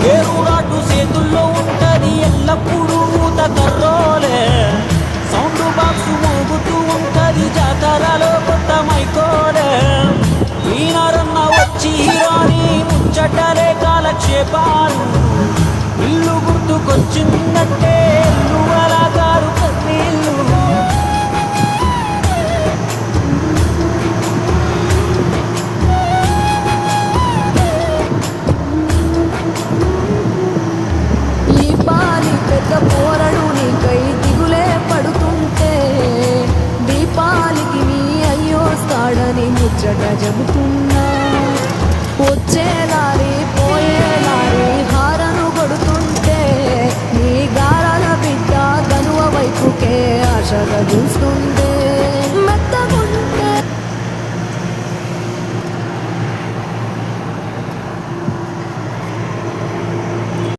ఏరురాటు చేతుల్లో ఉంటది ఎల్లప్పుడూ కర్రోలే. సౌండ్ బాక్స్ మోగుతూ ఉంటది జాతరలో కొత్త మైకోలే. ఈనారన్న వచ్చి రాని ముచ్చటలే కాలక్షేపాలు. ఇల్లు గుర్తుకొచ్చిందంటే ఇల్లు